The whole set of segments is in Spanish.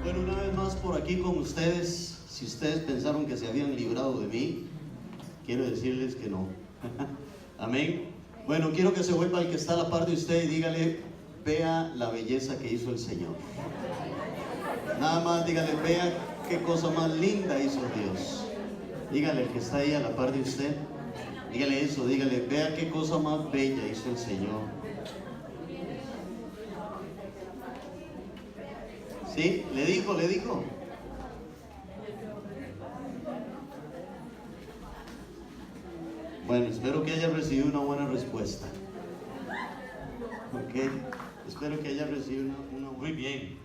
Bueno, una vez más por aquí con ustedes. Si ustedes pensaron que se habían librado de mí, quiero decirles que no. Amén. Bueno, quiero que se vuelva el que está a la par de usted y dígale: vea la belleza que hizo el Señor. Nada más dígale: vea qué cosa más linda hizo Dios. Dígale al que está ahí a la par de usted, dígale eso, dígale: vea qué cosa más bella hizo el Señor. ¿Sí? ¿Le dijo? Bueno, espero que haya recibido una buena respuesta. Ok, espero que haya recibido una muy bien.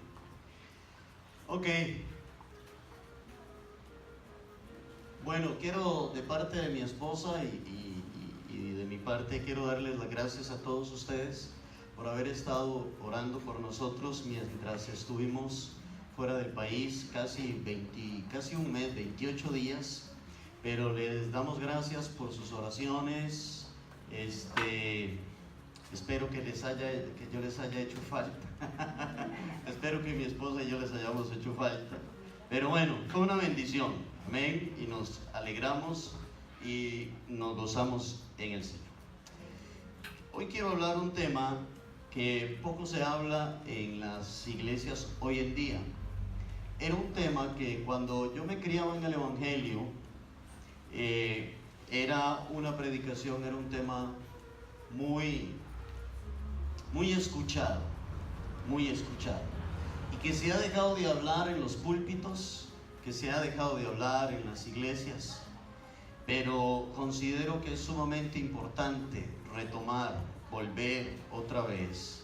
Ok. Bueno, quiero, de parte de mi esposa y de mi parte, quiero darles las gracias a todos ustedes por haber estado orando por nosotros mientras estuvimos fuera del país, casi un mes, 28 días, pero les damos gracias por sus oraciones. Espero que yo les haya hecho falta. Espero que mi esposa y yo les hayamos hecho falta. Pero bueno, fue una bendición, amén, y nos alegramos y nos gozamos en el Señor. Hoy quiero hablar un tema que poco se habla en las iglesias hoy en día. Era un tema que cuando yo me criaba en el Evangelio, era una predicación, era un tema muy escuchado, y que se ha dejado de hablar en los púlpitos, que se ha dejado de hablar en las iglesias, pero considero que es sumamente importante retomar, volver otra vez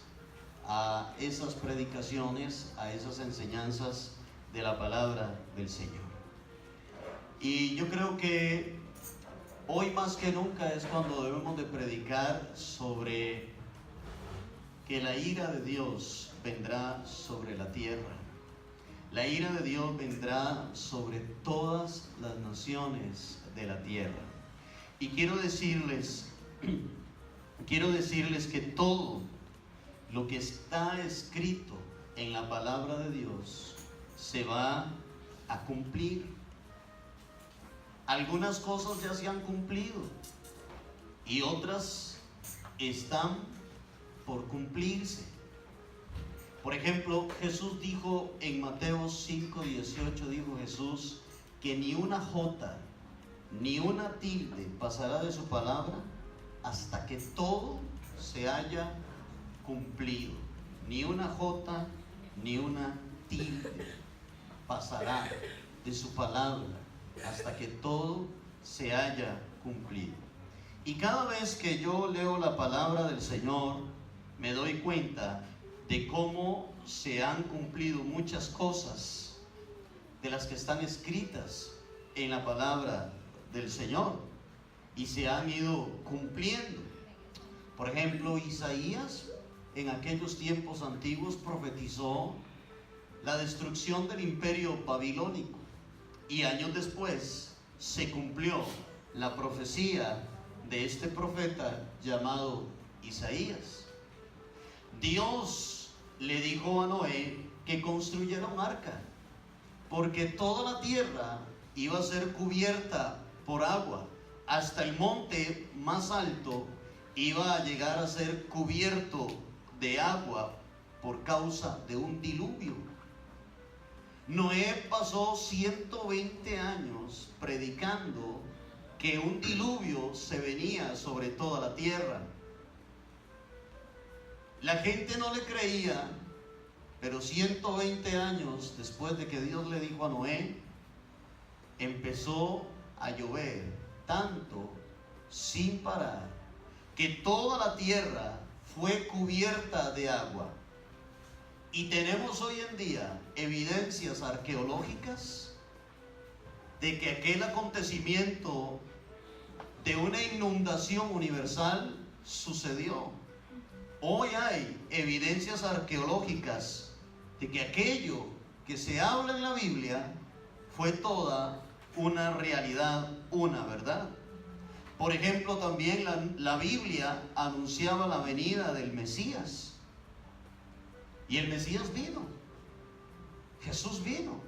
a esas predicaciones, a esas enseñanzas de la palabra del Señor. Y yo creo que hoy más que nunca es cuando debemos de predicar sobre que la ira de Dios vendrá sobre la tierra. La ira de Dios vendrá sobre todas las naciones de la tierra. Y quiero decirles que todo lo que está escrito en la palabra de Dios se va a cumplir. Algunas cosas ya se han cumplido y otras están por cumplirse. Por ejemplo, Jesús dijo en Mateo 5:18, dijo Jesús que ni una jota ni una tilde pasará de su palabra hasta que todo se haya cumplido. Ni una jota ni una tilde pasará de su palabra hasta que todo se haya cumplido. Y cada vez que yo leo la palabra del Señor, me doy cuenta de cómo se han cumplido muchas cosas de las que están escritas en la palabra del Señor y se han ido cumpliendo. Por ejemplo, Isaías en aquellos tiempos antiguos profetizó la destrucción del imperio babilónico y años después se cumplió la profecía de este profeta llamado Isaías. Dios le dijo a Noé que construyera un arca porque toda la tierra iba a ser cubierta por agua, hasta el monte más alto iba a llegar a ser cubierto de agua por causa de un diluvio. Noé pasó 120 años predicando que un diluvio se venía sobre toda la tierra. La gente no le creía, pero 120 años después de que Dios le dijo a Noé, empezó a llover tanto sin parar que toda la tierra fue cubierta de agua. Y tenemos hoy en día evidencias arqueológicas de que aquel acontecimiento de una inundación universal sucedió. Hoy hay evidencias arqueológicas de que aquello que se habla en la Biblia fue toda una realidad, una verdad. Por ejemplo, también la Biblia anunciaba la venida del Mesías. Y el Mesías vino. Jesús vino.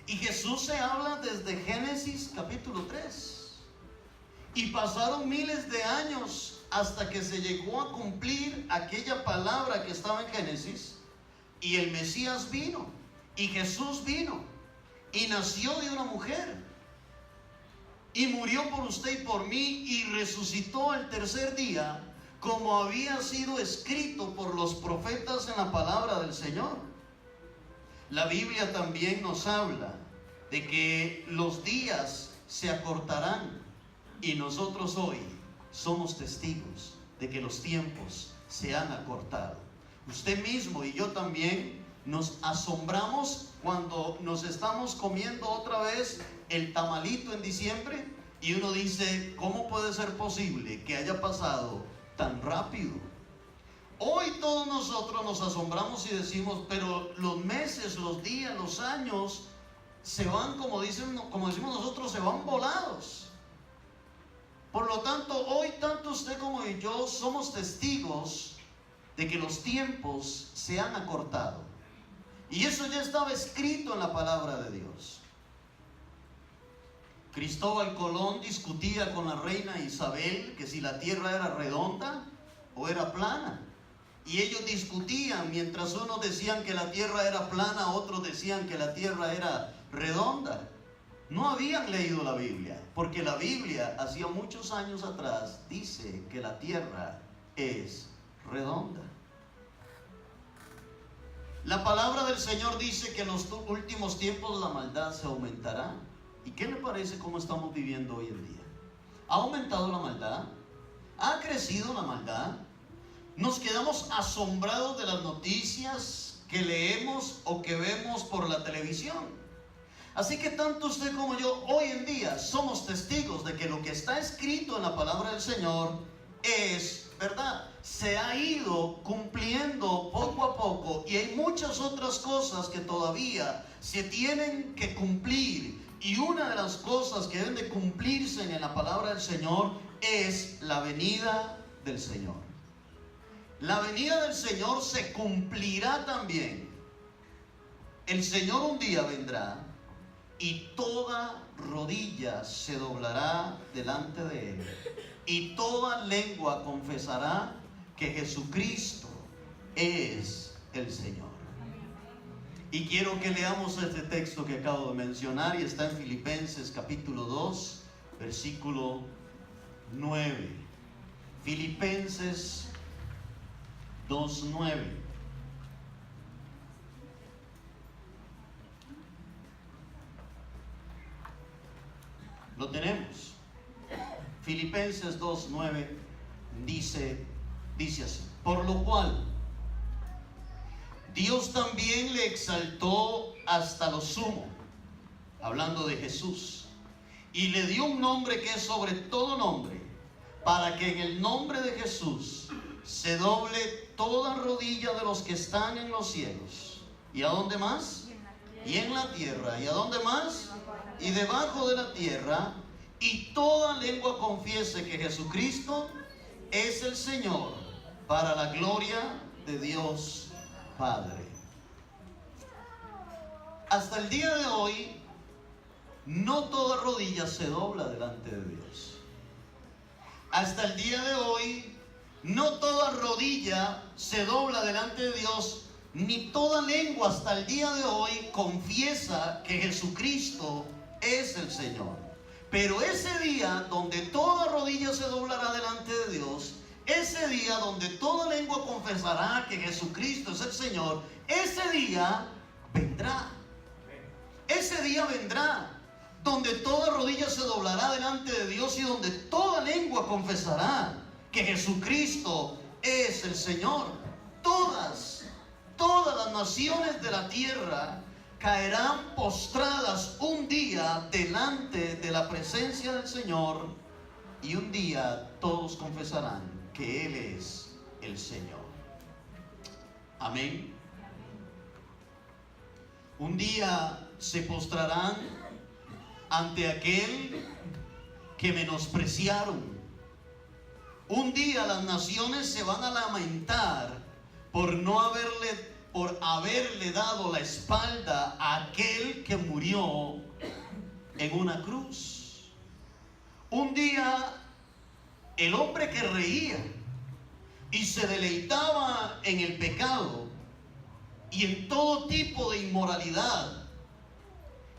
Y Jesús se habla desde Génesis capítulo 3. Y pasaron miles de años hasta que se llegó a cumplir aquella palabra que estaba en Génesis. Y el Mesías vino. Y Jesús vino. Y nació de una mujer. Y murió por usted y por mí. Y resucitó al tercer día, como había sido escrito por los profetas en la palabra del Señor. La Biblia también nos habla de que los días se acortarán. Y nosotros hoy somos testigos de que los tiempos se han acortado. Usted mismo y yo también nos asombramos cuando nos estamos comiendo otra vez el tamalito en diciembre y uno dice, ¿cómo puede ser posible que haya pasado tan rápido? Hoy todos nosotros nos asombramos y decimos, pero los meses, los días, los años se van, como decimos nosotros, se van volados. Por lo tanto, hoy tanto usted como yo somos testigos de que los tiempos se han acortado. Y eso ya estaba escrito en la palabra de Dios. Cristóbal Colón discutía con la reina Isabel que si la tierra era redonda o era plana. Y ellos discutían, mientras unos decían que la tierra era plana, otros decían que la tierra era redonda. No habían leído la Biblia, porque la Biblia, hacía muchos años atrás, dice que la tierra es redonda. La palabra del Señor dice que en los últimos tiempos la maldad se aumentará. ¿Y qué le parece cómo estamos viviendo hoy en día? ¿Ha aumentado la maldad? ¿Ha crecido la maldad? Nos quedamos asombrados de las noticias que leemos o que vemos por la televisión. Así que tanto usted como yo hoy en día somos testigos de que lo que está escrito en la palabra del Señor es verdad. Se ha ido cumpliendo poco a poco y hay muchas otras cosas que todavía se tienen que cumplir. Y una de las cosas que deben de cumplirse en la palabra del Señor es la venida del Señor. La venida del Señor se cumplirá también. El Señor un día vendrá y toda rodilla se doblará delante de Él. Y toda lengua confesará que Jesucristo es el Señor. Y quiero que leamos este texto que acabo de mencionar y está en Filipenses capítulo 2, versículo 9. Filipenses 2:9. Lo tenemos. Filipenses 2:9 dice así: por lo cual Dios también le exaltó hasta lo sumo, hablando de Jesús, y le dio un nombre que es sobre todo nombre, para que en el nombre de Jesús se doble toda rodilla de los que están en los cielos. ¿Y a dónde más? Y en la tierra. ¿Y a dónde más? Y debajo de la tierra. Y toda lengua confiese que Jesucristo es el Señor, para la gloria de Dios Padre. Hasta el día de hoy, no toda rodilla se dobla delante de Dios. Hasta el día de hoy, no toda rodilla se dobla delante de Dios, ni toda lengua hasta el día de hoy confiesa que Jesucristo es el Señor. Pero ese día donde toda rodilla se doblará delante de Dios, ese día donde toda lengua confesará que Jesucristo es el Señor, ese día vendrá. Ese día vendrá donde toda rodilla se doblará delante de Dios y donde toda lengua confesará que Jesucristo es el Señor. Todas las naciones de la tierra caerán postradas un día delante de la presencia del Señor, y un día todos confesarán que Él es el Señor. Amén. Un día se postrarán ante aquel que menospreciaron. Un día las naciones se van a lamentar por no haberle por haberle dado la espalda a aquel que murió en una cruz. Un día el hombre que reía y se deleitaba en el pecado y en todo tipo de inmoralidad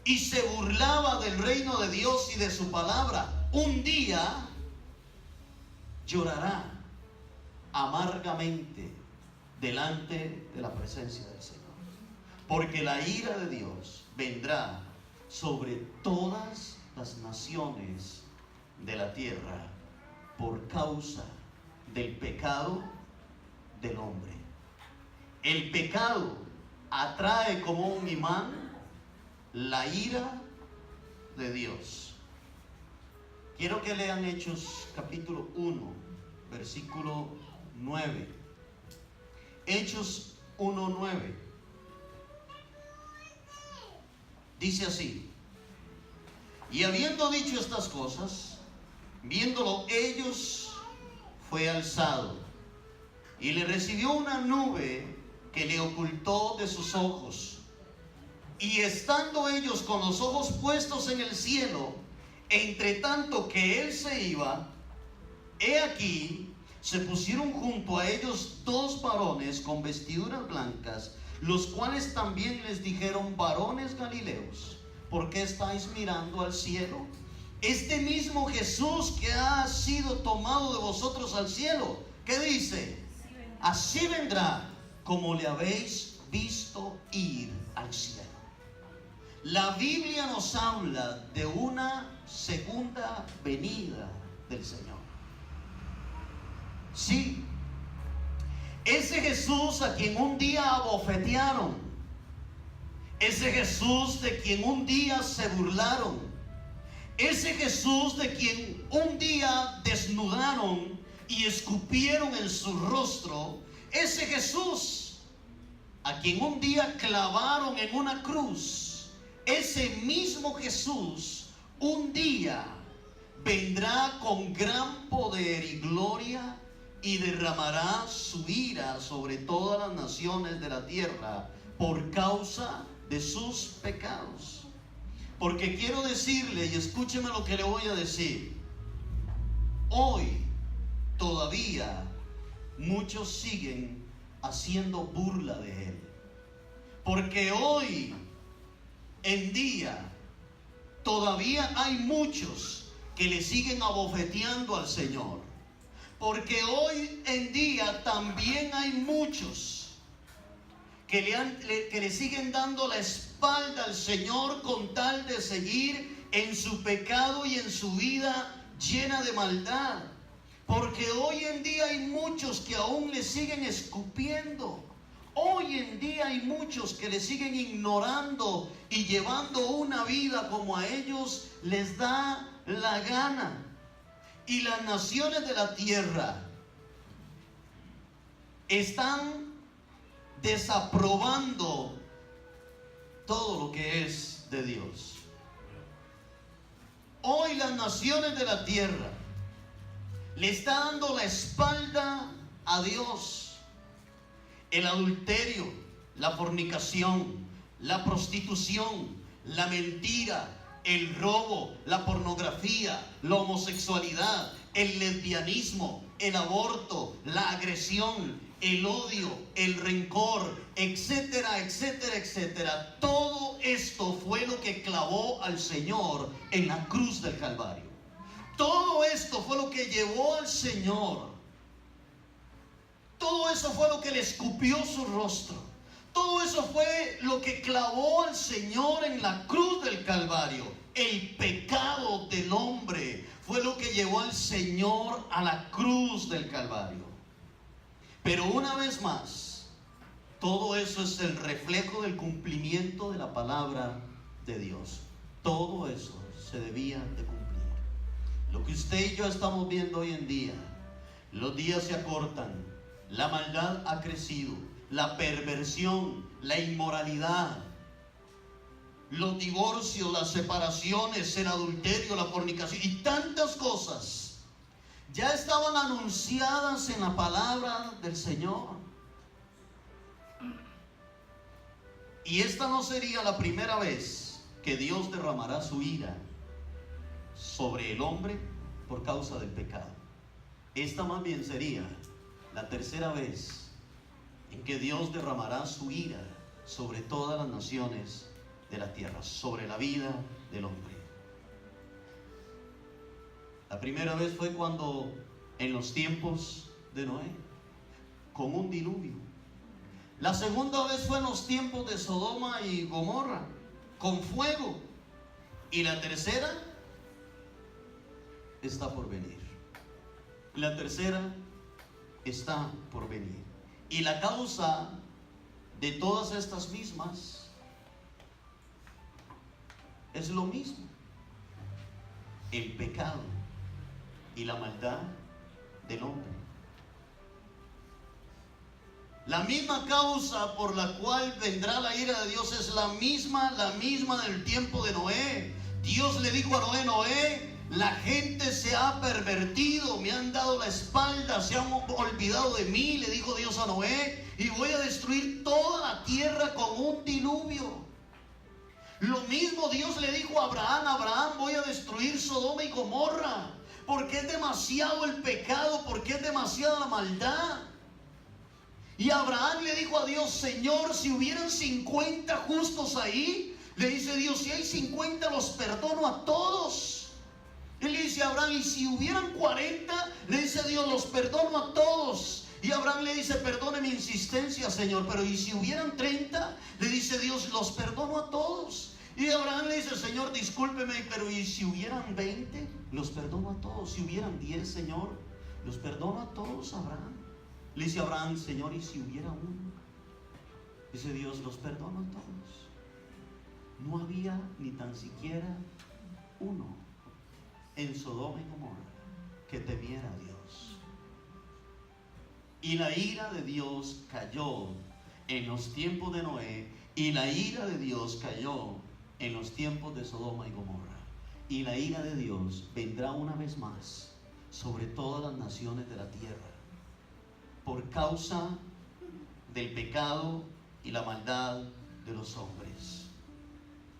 y se burlaba del reino de Dios y de su palabra, un día llorará amargamente delante de la presencia del Señor, porque la ira de Dios vendrá sobre todas las naciones de la tierra por causa del pecado del hombre. El pecado atrae como un imán la ira de Dios. Quiero que lean Hechos capítulo 1, versículo 9. Hechos 1:9. Dice así: y habiendo dicho estas cosas, viéndolo ellos, fue alzado, y le recibió una nube que le ocultó de sus ojos. Y estando ellos con los ojos puestos en el cielo, entre tanto que él se iba, he aquí, se pusieron junto a ellos dos varones con vestiduras blancas, los cuales también les dijeron: varones galileos, ¿por qué estáis mirando al cielo? Este mismo Jesús que ha sido tomado de vosotros al cielo, ¿qué dice? Así vendrá como le habéis visto ir al cielo. La Biblia nos habla de una segunda venida del Señor. Sí, ese Jesús a quien un día abofetearon, ese Jesús de quien un día se burlaron, ese Jesús de quien un día desnudaron y escupieron en su rostro, ese Jesús a quien un día clavaron en una cruz, ese mismo Jesús un día vendrá con gran poder y gloria y derramará su ira sobre todas las naciones de la tierra por causa de sus pecados. Porque quiero decirle, y escúcheme lo que le voy a decir, hoy todavía muchos siguen haciendo burla de él. Porque hoy en día todavía hay muchos que le siguen abofeteando al Señor. Porque hoy en día también hay muchos que le siguen dando la espalda al Señor con tal de seguir en su pecado y en su vida llena de maldad. Porque hoy en día hay muchos que aún le siguen escupiendo. Hoy en día hay muchos que le siguen ignorando y llevando una vida como a ellos les da la gana. Y las naciones de la tierra están desaprobando todo lo que es de Dios. Hoy las naciones de la tierra le están dando la espalda a Dios. El adulterio, la fornicación, la prostitución, la mentira, el robo, la pornografía, la homosexualidad, el lesbianismo, el aborto, la agresión, el odio, el rencor, etcétera, etcétera, etcétera. Todo esto fue lo que clavó al Señor en la cruz del Calvario. Todo esto fue lo que llevó al Señor. Todo eso fue lo que le escupió su rostro. Todo eso fue lo que clavó al Señor en la cruz del Calvario. El pecado del hombre fue lo que llevó al Señor a la cruz del Calvario. Pero una vez más, todo eso es el reflejo del cumplimiento de la palabra de Dios. Todo eso se debía de cumplir. Lo que usted y yo estamos viendo hoy en día, los días se acortan. La maldad ha crecido, la perversión, la inmoralidad, los divorcios, las separaciones, el adulterio, la fornicación y tantas cosas ya estaban anunciadas en la palabra del Señor. Y esta no sería la primera vez que Dios derramará su ira sobre el hombre por causa del pecado. Esta más bien sería la tercera vez en que Dios derramará su ira sobre todas las naciones de la tierra, sobre la vida del hombre. La primera vez fue cuando, en los tiempos de Noé, con un diluvio. La segunda vez fue en los tiempos de Sodoma y Gomorra, con fuego. Y la tercera está por venir. La tercera está por venir. Y la causa de todas estas mismas es lo mismo: el pecado y la maldad del hombre. La misma causa por la cual vendrá la ira de Dios es la misma del tiempo de Noé. Dios le dijo a Noé: Noé, la gente se ha pervertido, me han dado la espalda, se han olvidado de mí, le dijo Dios a Noé, y voy a destruir toda la tierra con un diluvio. Lo mismo Dios le dijo a Abraham: Abraham, voy a destruir Sodoma y Gomorra, porque es demasiado el pecado, porque es demasiada la maldad. Y Abraham le dijo a Dios: Señor, si hubieran 50 justos ahí, le dice Dios, si hay 50 los perdono a todos. Él le dice a Abraham: y si hubieran 40, le dice Dios, los perdono a todos. Y Abraham le dice: perdone mi insistencia, Señor, pero y si hubieran 30, le dice Dios, los perdono a todos. Y Abraham le dice: Señor, discúlpeme, pero y si hubieran 20, los perdono a todos. Si hubieran 10, Señor, los perdono a todos, Abraham. Le dice Abraham: Señor, y si hubiera uno, dice Dios, los perdono a todos. No había ni tan siquiera uno en Sodoma y Gomorra que temiera a Dios. Y la ira de Dios cayó en los tiempos de Noé, y la ira de Dios cayó en los tiempos de Sodoma y Gomorra. Y la ira de Dios vendrá una vez más sobre todas las naciones de la tierra, por causa del pecado y la maldad de los hombres.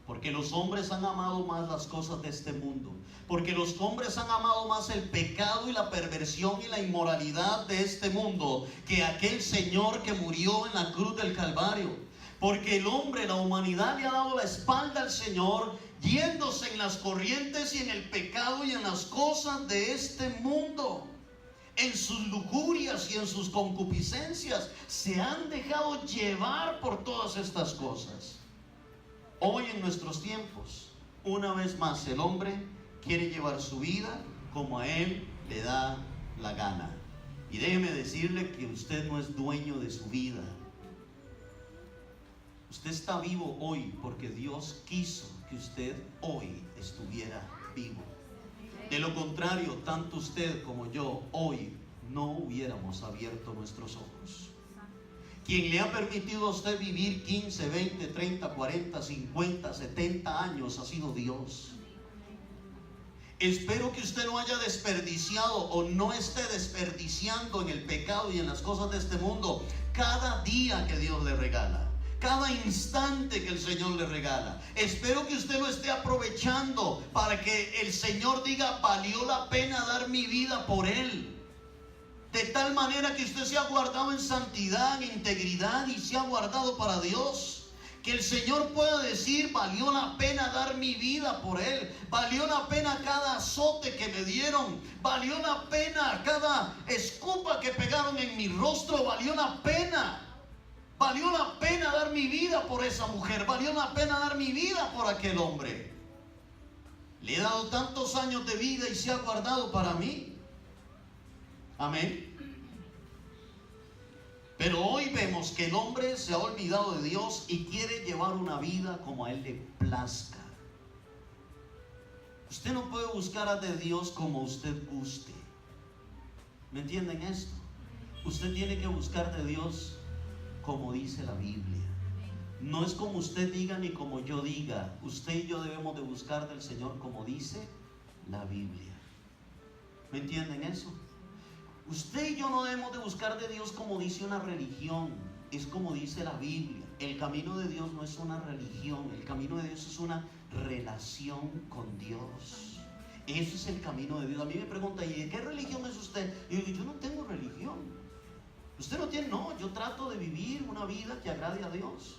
Porque los hombres han amado más las cosas de este mundo. Porque los hombres han amado más el pecado y la perversión y la inmoralidad de este mundo que aquel Señor que murió en la cruz del Calvario. Porque el hombre, la humanidad, le ha dado la espalda al Señor, yéndose en las corrientes y en el pecado y en las cosas de este mundo. En sus lujurias y en sus concupiscencias se han dejado llevar por todas estas cosas. Hoy, en nuestros tiempos, una vez más el hombre quiere llevar su vida como a él le da la gana. Y déjeme decirle que usted no es dueño de su vida. Usted está vivo hoy porque Dios quiso que usted hoy estuviera vivo. De lo contrario, tanto usted como yo hoy no hubiéramos abierto nuestros ojos. Quien le ha permitido a usted vivir 15, 20, 30, 40, 50, 70 años ha sido Dios. Espero que usted no haya desperdiciado o no esté desperdiciando en el pecado y en las cosas de este mundo cada día que Dios le regala, cada instante que el Señor le regala. Espero que usted lo esté aprovechando para que el Señor diga: valió la pena dar mi vida por Él. De tal manera que usted se ha guardado en santidad, en integridad, y se ha guardado para Dios. Que el Señor pueda decir: valió la pena dar mi vida por Él. Valió la pena cada azote que me dieron. Valió la pena cada escupa que pegaron en mi rostro. Valió la pena. Valió la pena dar mi vida por esa mujer. Valió la pena dar mi vida por aquel hombre. Le he dado tantos años de vida y se ha guardado para mí. Amén. Pero hoy vemos que el hombre se ha olvidado de Dios y quiere llevar una vida como a él le plazca. Usted no puede buscar a de Dios como usted guste. ¿Me entienden esto? Usted tiene que buscar de Dios como dice la Biblia. No es como usted diga ni como yo diga. Usted y yo debemos de buscar del Señor como dice la Biblia. ¿Me entienden eso? Usted y yo no debemos de buscar de Dios como dice una religión. Es como dice la Biblia. el camino de Dios no es una religión, el camino de Dios es una relación con Dios. Eso es el camino de Dios. A mí me preguntan, ¿y de qué religión es usted? Y yo digo, yo no tengo religión. Usted no tiene, no, yo trato de vivir una vida que agrade a Dios.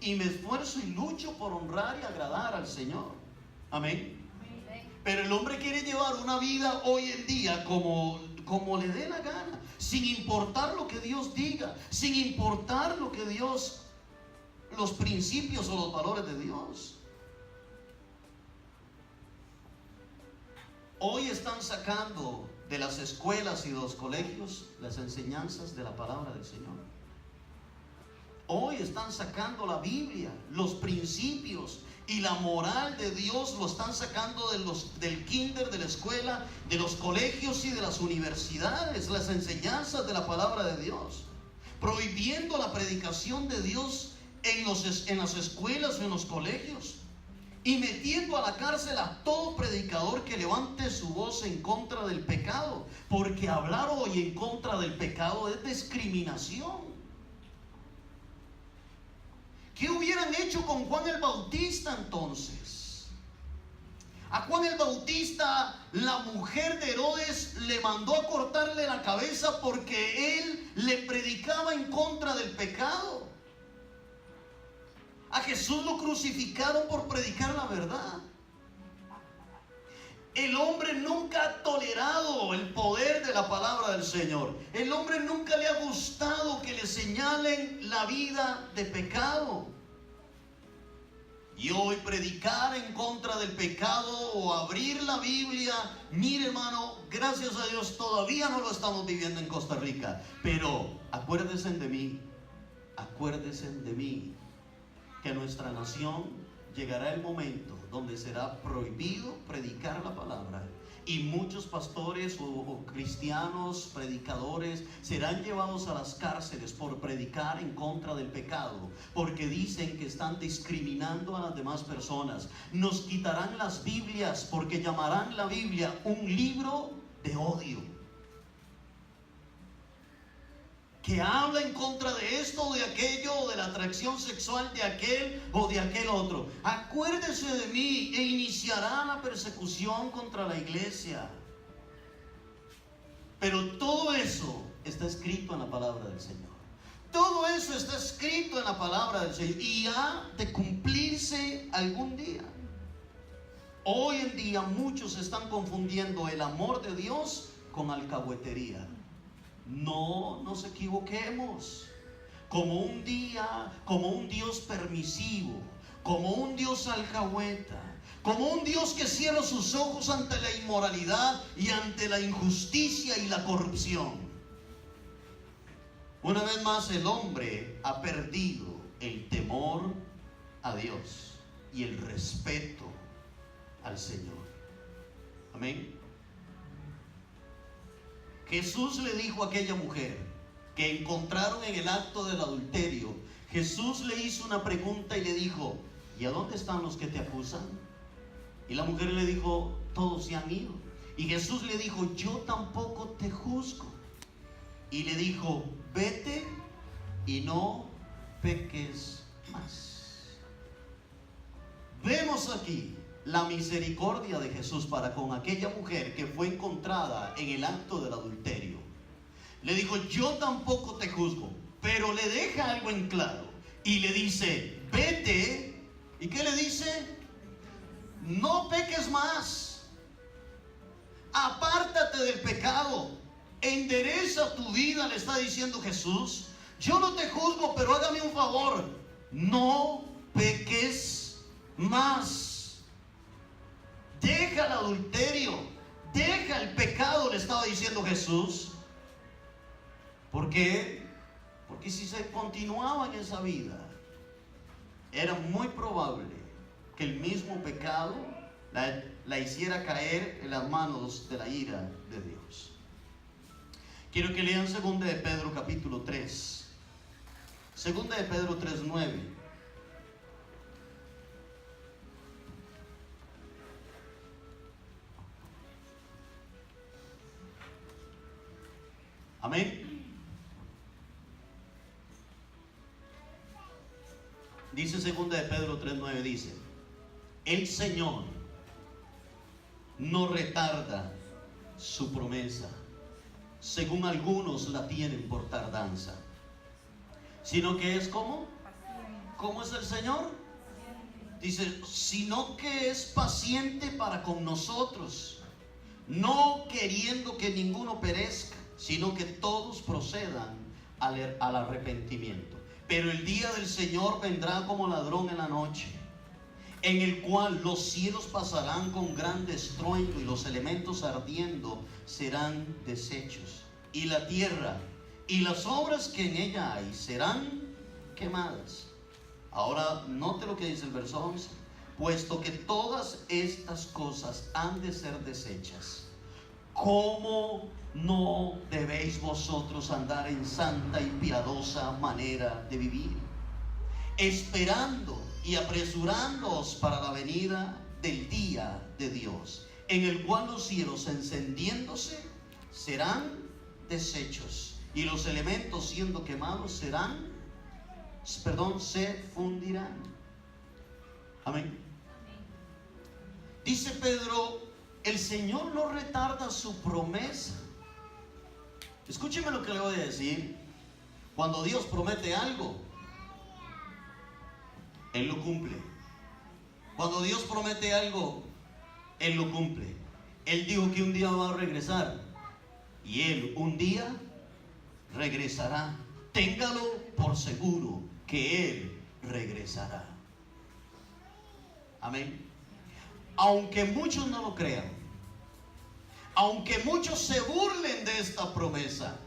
Y me esfuerzo y lucho por honrar y agradar al Señor. Amén. Pero el hombre quiere llevar una vida hoy en día como le dé la gana, sin importar lo que Dios diga, sin importar lo que Dios, los principios o los valores de Dios. Hoy están sacando de las escuelas y de los colegios las enseñanzas de la palabra del Señor. Hoy están sacando la Biblia, los principios y la moral de Dios lo están sacando del kinder, de la escuela, de los colegios y de las universidades, las enseñanzas de la palabra de Dios, prohibiendo la predicación de Dios en las escuelas o en los colegios, y metiendo a la cárcel a todo predicador que levante su voz en contra del pecado, porque hablar hoy en contra del pecado es discriminación. ¿Qué hubieran hecho con Juan el Bautista entonces? A Juan el Bautista la mujer de Herodes le mandó a cortarle la cabeza porque él le predicaba en contra del pecado. A Jesús lo crucificaron por predicar la verdad. El hombre nunca ha tolerado el poder de la palabra del Señor. El hombre nunca le ha gustado que le señalen la vida de pecado. Y hoy predicar en contra del pecado o abrir la Biblia, mire hermano, gracias a Dios todavía no lo estamos viviendo en Costa Rica. Pero acuérdense de mí, que a nuestra nación llegará el momento donde será prohibido predicar la palabra, y muchos pastores o cristianos, predicadores, serán llevados a las cárceles por predicar en contra del pecado, porque dicen que están discriminando a las demás personas. Nos quitarán las Biblias porque llamarán la Biblia un libro de odio, que habla en contra de esto o de aquello, o de la atracción sexual de aquel o de aquel otro. Acuérdese de mí, e iniciará la persecución contra la iglesia. Pero todo eso está escrito en la palabra del Señor. Todo eso está escrito en la palabra del Señor y ha de cumplirse algún día. Hoy en día muchos están confundiendo el amor de Dios con alcahuetería. No nos equivoquemos. Como un Dios permisivo, como un Dios alcahueta, como un Dios que cierra sus ojos ante la inmoralidad y ante la injusticia y la corrupción. Una vez más, el hombre ha perdido el temor a Dios y el respeto al Señor. Amén. Jesús le dijo a aquella mujer que encontraron en el acto del adulterio, Jesús le hizo una pregunta y le dijo, ¿y a dónde están los que te acusan? Y la mujer le dijo, todos se han ido. Y Jesús le dijo, yo tampoco te juzgo. Y le dijo, vete y no peques más. Vemos aquí la misericordia de Jesús para con aquella mujer que fue encontrada en el acto del adulterio. Le dijo, yo tampoco te juzgo, pero le deja algo en claro y le dice, vete. ¿Y qué le dice? No peques más, apártate del pecado, endereza tu vida, le está diciendo Jesús. Yo no te juzgo, pero hágame un favor, no peques más. Deja el adulterio, deja el pecado, le estaba diciendo Jesús. ¿Por qué? Porque si se continuaba en esa vida, era muy probable que el mismo pecado la hiciera caer en las manos de la ira de Dios. Quiero que lean 2 de Pedro capítulo 3. 2 de Pedro 3:9. Amén. Dice 2 de Pedro 3:9, dice: el Señor no retarda su promesa, según algunos la tienen por tardanza, sino que es como, ¿cómo es el Señor? Dice, sino que es paciente para con nosotros, no queriendo que ninguno perezca, sino que todos procedan al arrepentimiento. Pero el día del Señor vendrá como ladrón en la noche, en el cual los cielos pasarán con gran estruendo y los elementos ardiendo serán deshechos, y la tierra y las obras que en ella hay serán quemadas. Ahora note lo que dice el verso 11: puesto que todas estas cosas han de ser deshechas, ¿cómo no debéis vosotros andar en santa y piadosa manera de vivir, esperando y apresurándoos para la venida del día de Dios, en el cual los cielos encendiéndose serán deshechos, y los elementos siendo quemados se fundirán? Amén. Dice Pedro, el Señor no retarda su promesa. Escúcheme lo que le voy a decir. Cuando Dios promete algo, Él lo cumple. Cuando Dios promete algo, Él lo cumple. Él dijo que un día va a regresar, y Él un día regresará. Téngalo por seguro que Él regresará. Amén. Aunque muchos no lo crean, aunque muchos se burlen de esta promesa,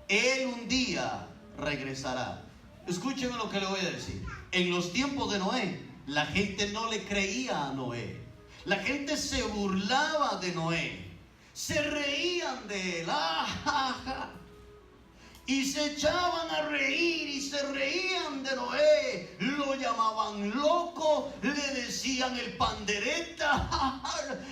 Él un día regresará. Escúcheme lo que le voy a decir. En los tiempos de Noé, la gente no le creía a Noé. La gente se burlaba de Noé, se reían de él, y se echaban a reír y se reían de Noé. Lo llamaban loco, le decían el pandereta.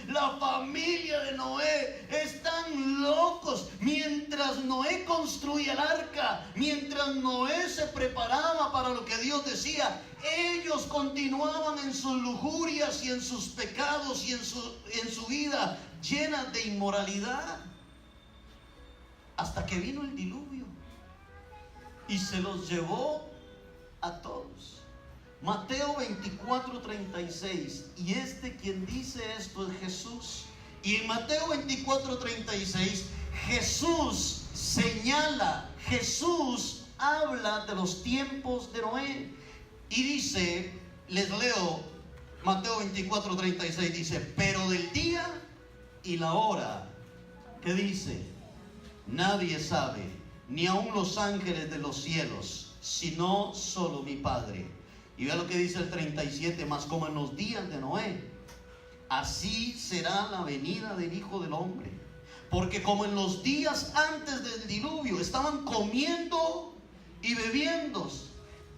La familia de Noé están locos. Mientras Noé construía el arca, mientras Noé se preparaba para lo que Dios decía, ellos continuaban en sus lujurias y en sus pecados y en su vida llena de inmoralidad, hasta que vino el diluvio y se los llevó a todos. Mateo 24:36, y quien dice esto es Jesús. Y en Mateo 24:36 Jesús señala, Jesús habla de los tiempos de Noé y dice, les leo Mateo 24:36, dice: pero del día y la hora, ¿qué dice? Nadie sabe, ni aun los ángeles de los cielos, sino solo mi Padre. Y vea lo que dice el 37: mas como en los días de Noé, así será la venida del Hijo del Hombre. Porque como en los días antes del diluvio, estaban comiendo y bebiendo,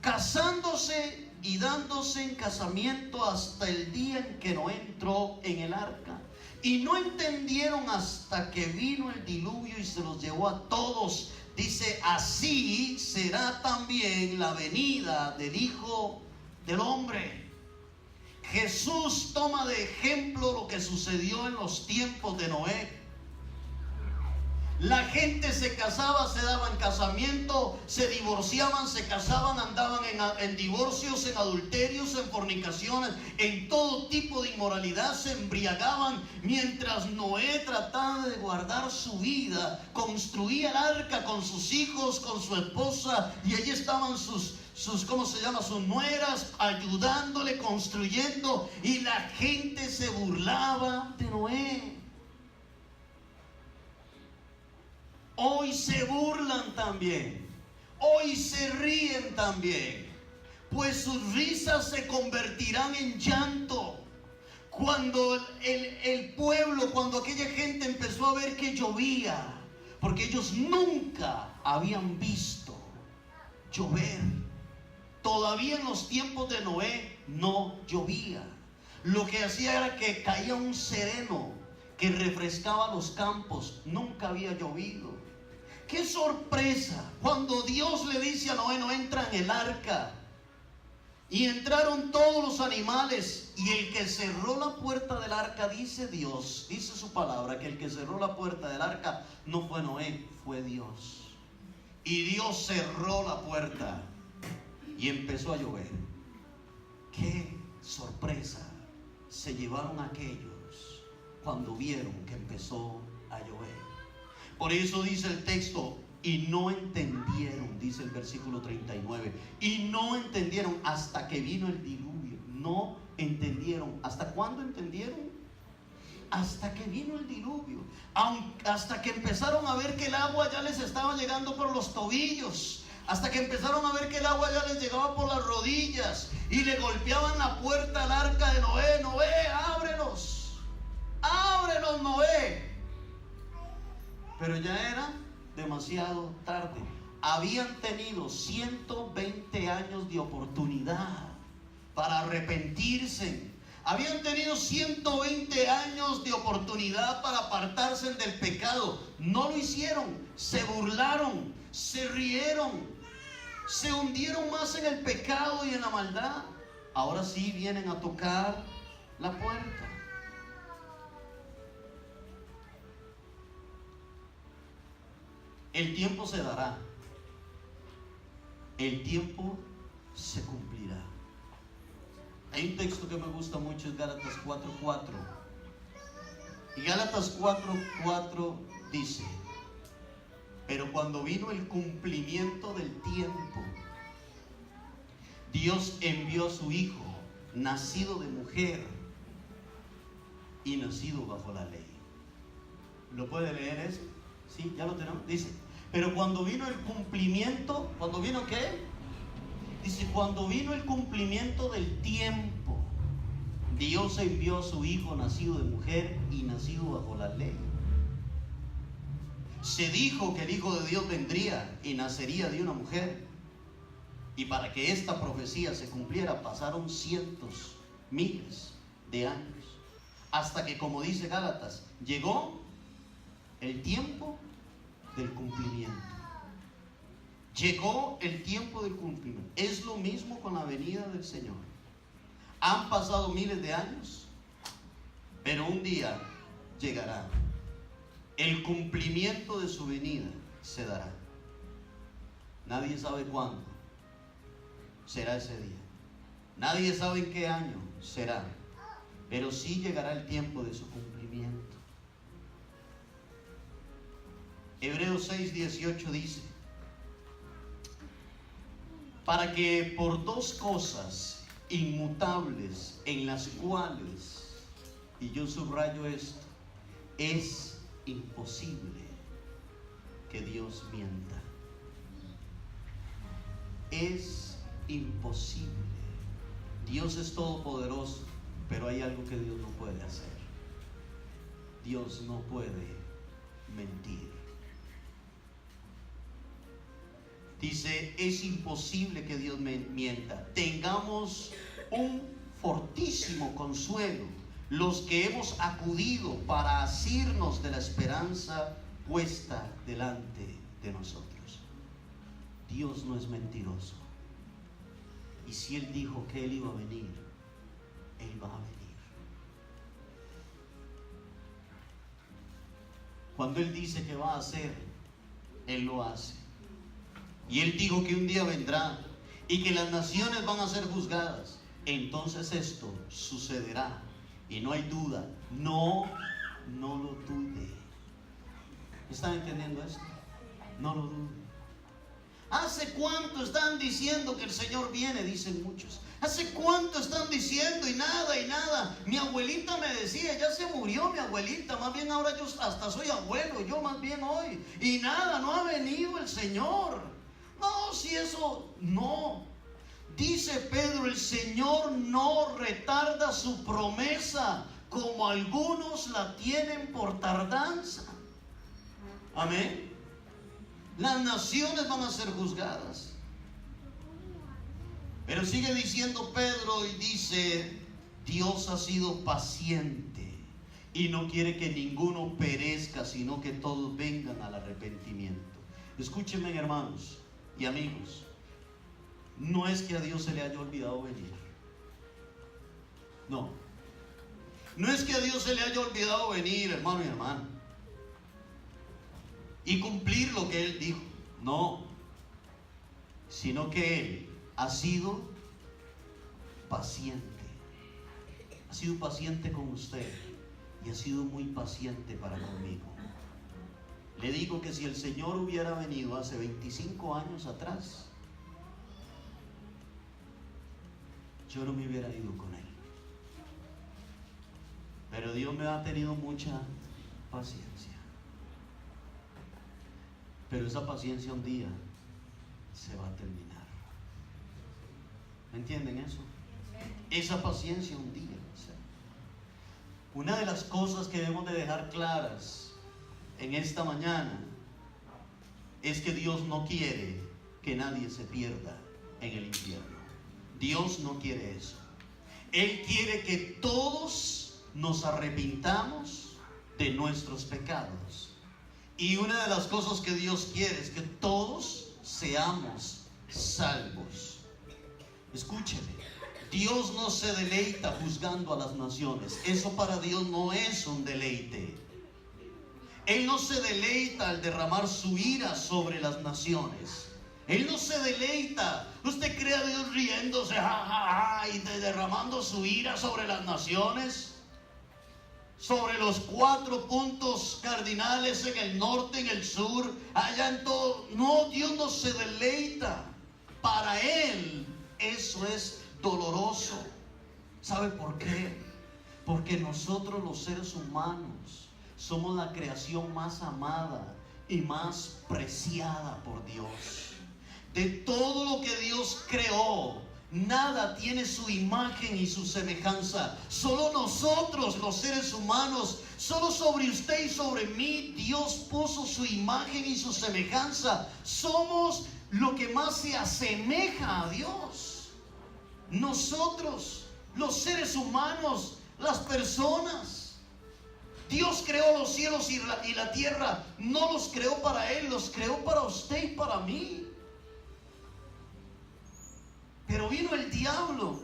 casándose y dándose en casamiento hasta el día en que Noé entró en el arca. Y no entendieron hasta que vino el diluvio y se los llevó a todos. Dice, así será también la venida del Hijo del Hombre. Jesús toma de ejemplo lo que sucedió en los tiempos de Noé. La gente se casaba, se daba en casamiento, se divorciaban, se casaban, andaban en divorcios, en adulterios, en fornicaciones, en todo tipo de inmoralidad, se embriagaban, mientras Noé trataba de guardar su vida, construía el arca con sus hijos, con su esposa, y allí estaban sus nueras, ayudándole, construyendo, y la gente se burlaba de Noé. Hoy se burlan también, hoy se ríen también, pues sus risas se convertirán en llanto. Cuando el pueblo, cuando aquella gente empezó a ver que llovía, porque ellos nunca habían visto llover. Todavía en los tiempos de Noé no llovía. Lo que hacía era que caía un sereno que refrescaba los campos. Nunca había llovido. ¡Qué sorpresa! Cuando Dios le dice a Noé, no entra en el arca, Y entraron todos los animales, y el que cerró la puerta del arca, dice Dios, dice su palabra, que el que cerró la puerta del arca no fue Noé, fue Dios. Y Dios cerró la puerta y empezó a llover. ¡Qué sorpresa se llevaron aquellos cuando vieron que empezó a llover! Por eso dice el texto, y no entendieron, dice el versículo 39, y no entendieron hasta que vino el diluvio. No entendieron. ¿Hasta cuándo entendieron? Hasta que vino el diluvio. Hasta que empezaron a ver que el agua ya les estaba llegando por los tobillos. Hasta que empezaron a ver que el agua ya les llegaba por las rodillas. Y le golpeaban la puerta al arca de Noé. Noé, ábrenos. Ábrenos, Noé. Pero ya era demasiado tarde. Habían tenido 120 años de oportunidad para arrepentirse. Habían tenido 120 años de oportunidad para apartarse del pecado. No lo hicieron. Se burlaron, se rieron, se hundieron más en el pecado y en la maldad. Ahora sí vienen a tocar la puerta. El tiempo se dará. El tiempo se cumplirá. Hay un texto que me gusta mucho, es Gálatas 4:4. Y Gálatas 4:4 dice: pero cuando vino el cumplimiento del tiempo, Dios envió a su Hijo, nacido de mujer y nacido bajo la ley. ¿Lo puede leer eso? Sí, ya lo tenemos. Dice, pero cuando vino el cumplimiento, ¿cuando vino qué? Dice, cuando vino el cumplimiento del tiempo, Dios envió a su Hijo nacido de mujer y nacido bajo la ley. Se dijo que el Hijo de Dios vendría y nacería de una mujer. Y para que esta profecía se cumpliera pasaron cientos, miles de años. Hasta que, como dice Gálatas, llegó el tiempo del cumplimiento. Llegó el tiempo del cumplimiento. Es lo mismo con la venida del Señor. Han pasado miles de años, pero un día llegará. El cumplimiento de su venida se dará. Nadie sabe cuándo será ese día. Nadie sabe en qué año será, pero sí llegará el tiempo de su cumplimiento. Hebreos 6:18 dice: para que por dos cosas inmutables en las cuales, y yo subrayo esto, es imposible que Dios mienta. Es imposible. Dios es todopoderoso, pero hay algo que Dios no puede hacer. Dios no puede mentir. Dice, es imposible que Dios mienta. Tengamos un fortísimo consuelo los que hemos acudido para asirnos de la esperanza puesta delante de nosotros. Dios no es mentiroso. Y si Él dijo que Él iba a venir, Él va a venir. Cuando Él dice que va a hacer, Él lo hace. Y Él dijo que un día vendrá y que las naciones van a ser juzgadas. Entonces esto sucederá. Y no hay duda. No lo dude. ¿Están entendiendo esto? No lo dude. ¿Hace cuánto están diciendo que el Señor viene? Dicen muchos. ¿Hace cuánto están diciendo? Y nada. Mi abuelita me decía, ya se murió mi abuelita. Más bien ahora yo hasta soy abuelo, yo más bien hoy. Y nada, no ha venido el Señor. No, si eso no. Dice Pedro, el Señor no retarda su promesa, como algunos la tienen por tardanza. Amén. Las naciones van a ser juzgadas. Pero sigue diciendo Pedro y dice, Dios ha sido paciente y no quiere que ninguno perezca, sino que todos vengan al arrepentimiento. Escúchenme, hermanos y amigos. no es que a Dios se le haya olvidado venir. No. No es que a Dios se le haya olvidado venir, hermano y hermana, y cumplir lo que Él dijo. No. Sino que Él ha sido paciente. Ha sido paciente con usted y ha sido muy paciente para conmigo. Le digo que si el Señor hubiera venido hace 25 años atrás, yo no me hubiera ido con Él. Pero Dios me ha tenido mucha paciencia. Pero esa paciencia un día se va a terminar. ¿Me entienden eso? Esa paciencia un día. Una de las cosas que debemos de dejar claras en esta mañana es que Dios no quiere que nadie se pierda en el infierno. Dios no quiere eso. Él quiere que todos nos arrepintamos de nuestros pecados. Y una de las cosas que Dios quiere es que todos seamos salvos. Escúcheme. Dios no se deleita juzgando a las naciones. Eso para Dios no es un deleite. Él no se deleita al derramar su ira sobre las naciones. Él no se deleita. ¿Usted cree a Dios riéndose y derramando su ira sobre las naciones? Sobre los 4 puntos cardinales en el norte, en el sur, allá en todo. No, Dios no se deleita. Para Él eso es doloroso. ¿Sabe por qué? Porque nosotros los seres humanos somos la creación más amada y más preciada por Dios. De todo lo que Dios creó, nada tiene su imagen y su semejanza. Solo nosotros, los seres humanos, solo sobre usted y sobre mí, Dios puso su imagen y su semejanza. Somos lo que más se asemeja a Dios. Nosotros, los seres humanos, las personas. Dios creó los cielos y la tierra. No los creó para Él, los creó para usted y para mí. Pero vino el diablo,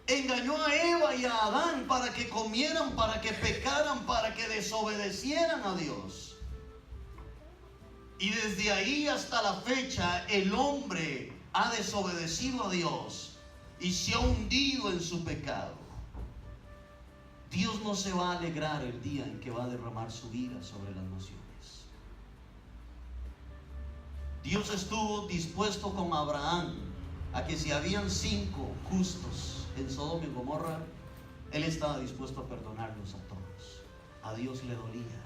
engañó a Eva y a Adán para que comieran, para que pecaran, para que desobedecieran a Dios. Y desde ahí hasta la fecha el hombre ha desobedecido a Dios y se ha hundido en su pecado. Dios no se va a alegrar el día en que va a derramar su ira sobre las naciones. Dios estuvo dispuesto con Abraham a que si habían 5 justos en Sodoma y Gomorra, Él estaba dispuesto a perdonarlos a todos. A Dios le dolía.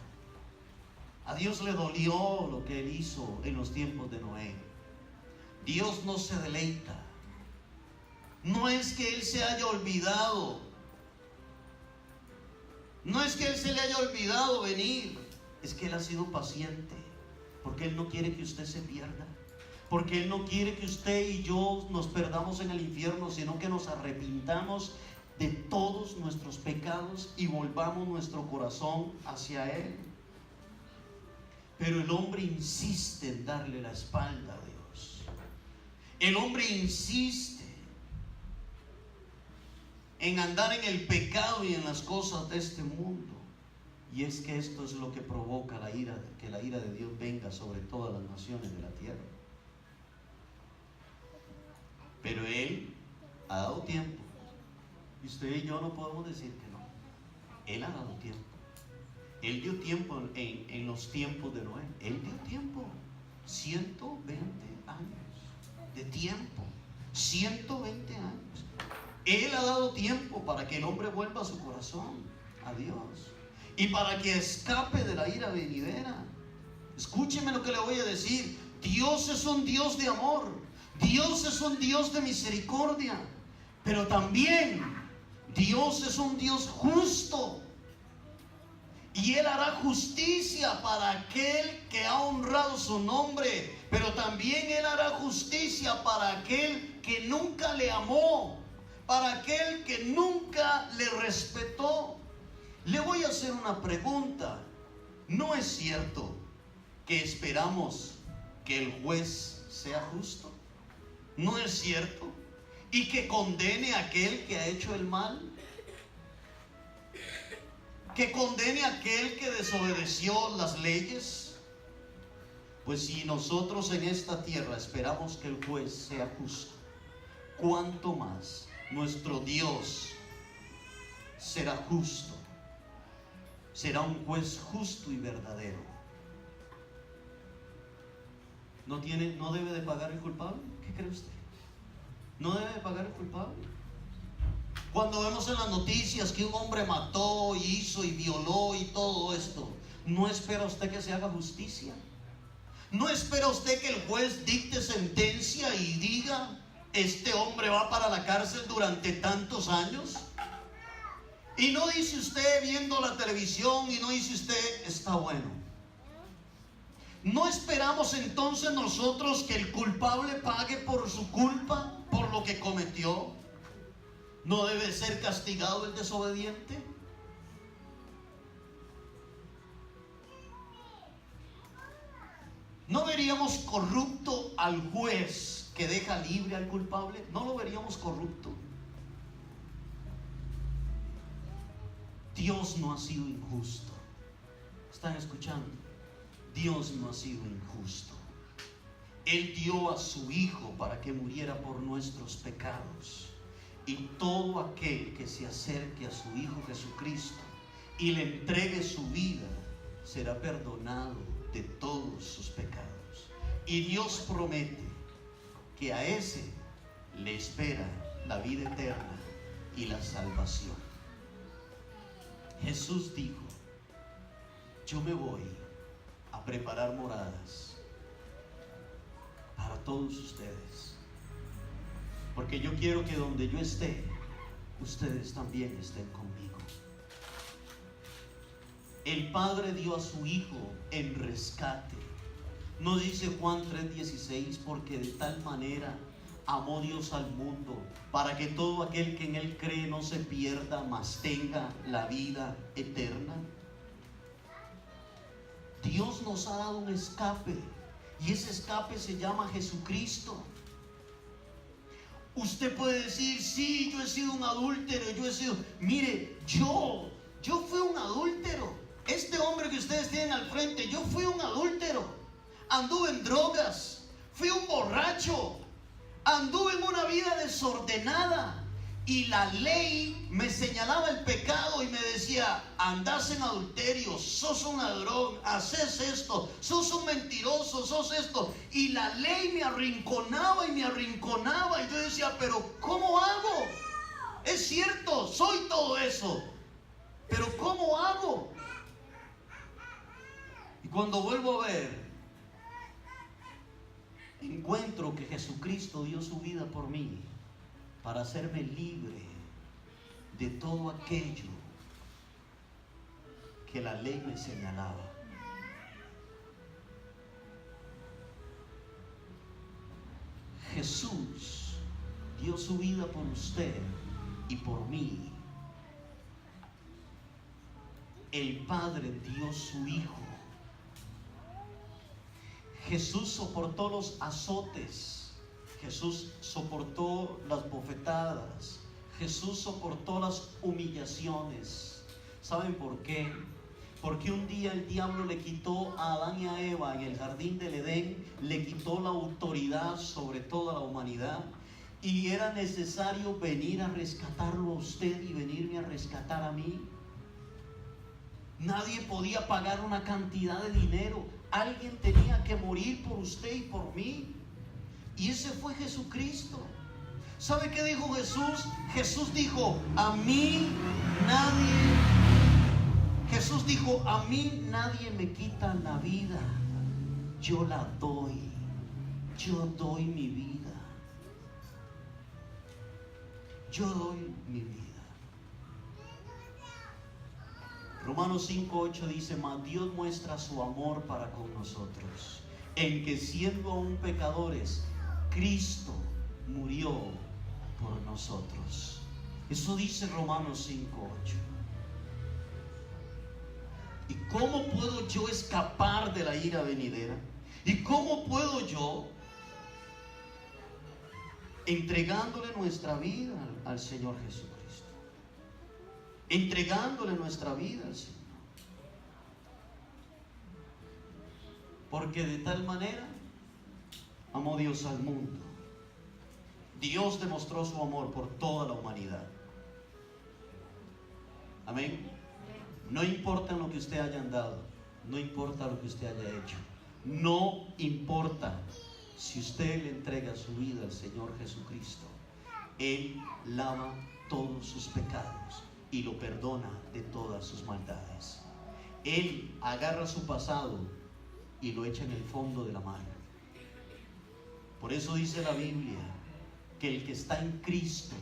A Dios le dolió lo que Él hizo en los tiempos de Noé. Dios no se deleita. No es que Él se haya olvidado. No es que Él se le haya olvidado venir. Es que Él ha sido paciente. Porque Él no quiere que usted se pierda. Porque Él no quiere que usted y yo nos perdamos en el infierno, sino que nos arrepintamos de todos nuestros pecados y volvamos nuestro corazón hacia Él. Pero el hombre insiste en darle la espalda a Dios. El hombre insiste en andar en el pecado y en las cosas de este mundo. Y es que esto es lo que provoca que la ira de Dios venga sobre todas las naciones de la tierra. Pero Él ha dado tiempo. Y usted y yo no podemos decir que no. Él ha dado tiempo. Él dio tiempo en los tiempos de Noé. Él dio tiempo. 120 años de tiempo. 120 años. Él ha dado tiempo para que el hombre vuelva a su corazón, a Dios. Y para que escape de la ira venidera. Escúcheme lo que le voy a decir. Dios es un Dios de amor. Dios es un Dios de misericordia. Pero también Dios es un Dios justo. Y Él hará justicia para aquel que ha honrado su nombre. Pero también Él hará justicia para aquel que nunca le amó. Para aquel que nunca le respetó. Le voy a hacer una pregunta. ¿No es cierto que esperamos que el juez sea justo? ¿No es cierto? Y que condene a aquel que ha hecho el mal. Que condene a aquel que desobedeció las leyes. Pues si nosotros en esta tierra esperamos que el juez sea justo, ¿cuánto más nuestro Dios será justo? Será un juez justo y verdadero. ¿No debe de pagar el culpable? ¿Qué cree usted? ¿No debe de pagar el culpable? Cuando vemos en las noticias que un hombre mató, hizo y violó y todo esto, ¿no espera usted que se haga justicia? ¿No espera usted que el juez dicte sentencia y diga, este hombre va para la cárcel durante tantos años? Y no dice usted viendo la televisión, y no dice usted, está bueno. ¿No esperamos entonces nosotros que el culpable pague por su culpa, por lo que cometió? ¿No debe ser castigado el desobediente? ¿No veríamos corrupto al juez que deja libre al culpable? ¿No lo veríamos corrupto? Dios no ha sido injusto. ¿Están escuchando? Dios no ha sido injusto. Él dio a su Hijo para que muriera por nuestros pecados. Y todo aquel que se acerque a su Hijo Jesucristo y le entregue su vida, será perdonado de todos sus pecados. Y Dios promete que a ese le espera la vida eterna y la salvación. Jesús dijo, yo me voy a preparar moradas para todos ustedes, porque yo quiero que donde yo esté, ustedes también estén conmigo. El Padre dio a su Hijo en rescate. No dice Juan 3:16, porque de tal manera amó Dios al mundo, para que todo aquel que en Él cree no se pierda, mas tenga la vida eterna. Dios nos ha dado un escape, y ese escape se llama Jesucristo. Usted puede decir, sí, yo he sido un adúltero, mire, yo fui un adúltero. Este hombre que ustedes tienen al frente, yo fui un adúltero. Anduve en drogas, fui un borracho, anduve en una vida desordenada, y la ley me señalaba el pecado y me decía, andás en adulterio, sos un ladrón, haces esto, sos un mentiroso, sos esto. Y la ley me arrinconaba y yo decía, pero ¿cómo hago? Es cierto, soy todo eso, pero ¿cómo hago? Y cuando vuelvo a ver, encuentro que Jesucristo dio su vida por mí para hacerme libre de todo aquello que la ley me señalaba. Jesús dio su vida por usted y por mí. El Padre dio su Hijo. Jesús soportó los azotes, Jesús soportó las bofetadas, Jesús soportó las humillaciones. ¿Saben por qué? Porque un día el diablo le quitó a Adán y a Eva en el jardín del Edén, le quitó la autoridad sobre toda la humanidad, y era necesario venir a rescatarlo a usted y venirme a rescatar a mí. Nadie podía pagar una cantidad de dinero. Alguien tenía que morir por usted y por mí. Y ese fue Jesucristo. ¿Sabe qué dijo Jesús? Jesús dijo, a mí nadie me quita la vida. Yo la doy. Yo doy mi vida. Yo doy mi vida. Romanos 5:8 dice, mas Dios muestra su amor para con nosotros, en que siendo aún pecadores, Cristo murió por nosotros. Eso dice Romanos 5:8. ¿Y cómo puedo yo escapar de la ira venidera? ¿Y cómo puedo yo entregándole nuestra vida al Señor Jesucristo. Entregándole nuestra vida al Señor. Porque de tal manera amó Dios al mundo. Dios demostró su amor por toda la humanidad. Amén. No importa lo que usted haya andado, no importa lo que usted haya hecho, no importa. Si usted le entrega su vida al Señor Jesucristo, Él lava todos sus pecados y lo perdona de todas sus maldades. Él agarra su pasado y lo echa en el fondo de la mar. Por eso dice la Biblia que el que está en Cristo,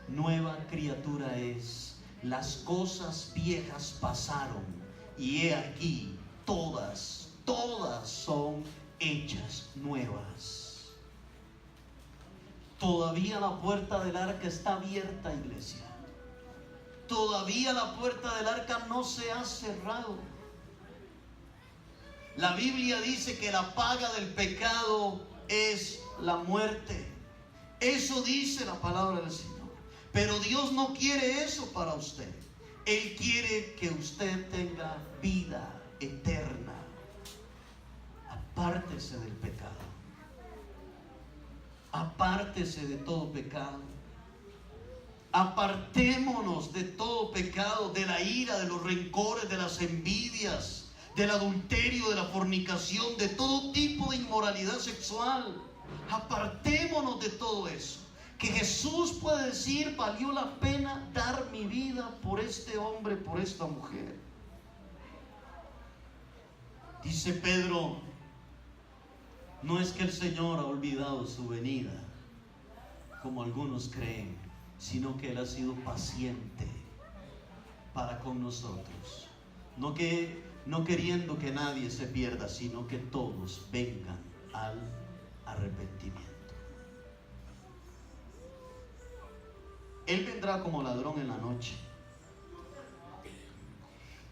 nueva criatura es. Las cosas viejas pasaron y he aquí, todas son hechas nuevas. Todavía la puerta del arca está abierta, iglesia. Todavía la puerta del arca no se ha cerrado. La Biblia dice que la paga del pecado es la muerte. Eso dice la palabra del Señor. Pero Dios no quiere eso para usted. Él quiere que usted tenga vida eterna. Apártese del pecado. Apártese de todo pecado. Apartémonos de todo pecado, de la ira, de los rencores, de las envidias, del adulterio, de la fornicación, de todo tipo de inmoralidad sexual. Apartémonos de todo eso. Que Jesús puede decir: valió la pena dar mi vida por este hombre, por esta mujer. Dice Pedro: no es que el Señor ha olvidado su venida, como algunos creen, sino que Él ha sido paciente para con nosotros. No queriendo que nadie se pierda, sino que todos vengan al arrepentimiento. Él vendrá como ladrón en la noche.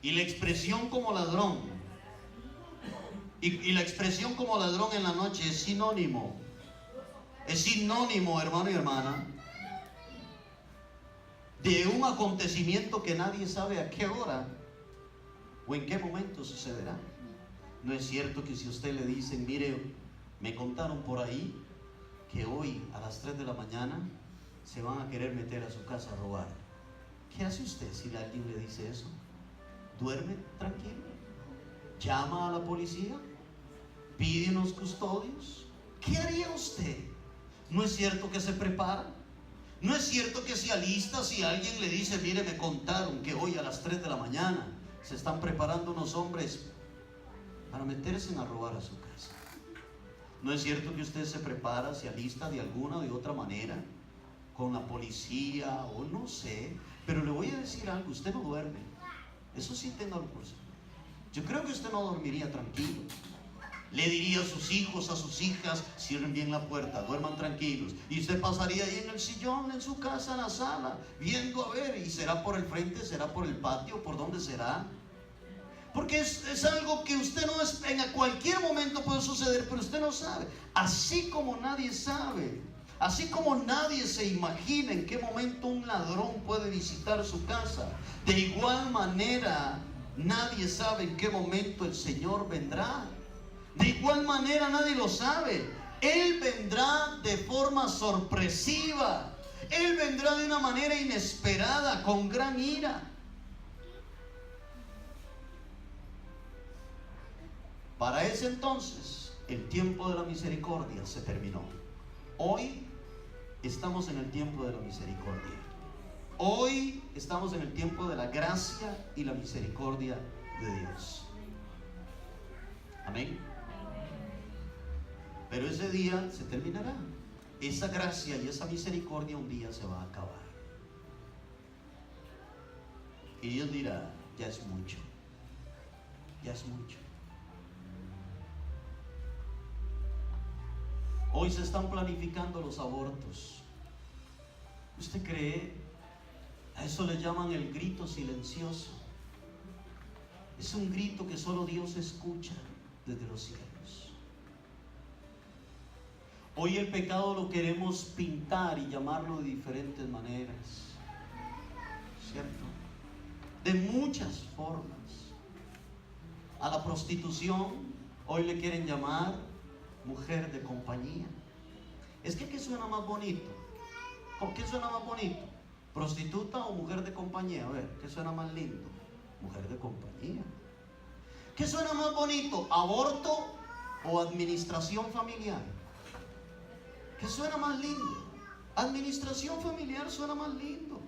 Y la expresión como ladrón, y la expresión como ladrón en la noche es sinónimo. Es sinónimo, hermano y hermana, de un acontecimiento que nadie sabe a qué hora o en qué momento sucederá. No es cierto que si usted le dicen: mire, me contaron por ahí que hoy a las 3 de la mañana se van a querer meter a su casa a robar. ¿Qué hace usted si alguien le dice eso? ¿Duerme tranquilo? ¿Llama a la policía? ¿Pide unos custodios? ¿Qué haría usted? ¿No es cierto que se prepara? ¿No es cierto que se alista si alguien le dice: mire, me contaron que hoy a las 3 de la mañana se están preparando unos hombres para meterse a robar a su casa? ¿No es cierto que usted se prepara, se alista de alguna o de otra manera con la policía o no sé? Pero le voy a decir algo: usted no duerme. Eso sí, téngalo por seguro. Yo creo que usted no dormiría tranquilo. Le diría a sus hijos, a sus hijas: cierren bien la puerta, duerman tranquilos. Y usted pasaría ahí en el sillón, en su casa, en la sala, viendo a ver. ¿Y será por el frente? ¿Será por el patio? ¿Por dónde será? Porque es algo que usted no es, en cualquier momento puede suceder, pero usted no sabe. Así como nadie sabe, así como nadie se imagina en qué momento un ladrón puede visitar su casa, de igual manera nadie sabe en qué momento el Señor vendrá. De igual manera nadie lo sabe. Él vendrá de forma sorpresiva. Él vendrá de una manera inesperada, con gran ira. Para ese entonces, el tiempo de la misericordia se terminó. Hoy estamos en el tiempo de la misericordia. Hoy estamos en el tiempo de la gracia y la misericordia de Dios. Amén. Pero ese día se terminará. Esa gracia y esa misericordia un día se va a acabar. Y Dios dirá: ya es mucho. Ya es mucho. Hoy se están planificando los abortos. ¿Usted cree? A eso le llaman el grito silencioso. Es un grito que solo Dios escucha desde los cielos. Hoy el pecado lo queremos pintar y llamarlo de diferentes maneras, ¿cierto? De muchas formas. A la prostitución hoy le quieren llamar mujer de compañía. Es que ¿qué suena más bonito? ¿Por qué suena más bonito? ¿Prostituta o mujer de compañía? A ver, ¿qué suena más lindo? Mujer de compañía. ¿Qué suena más bonito? ¿Aborto o administración familiar? ¿Qué suena más lindo? Administración familiar suena más lindo.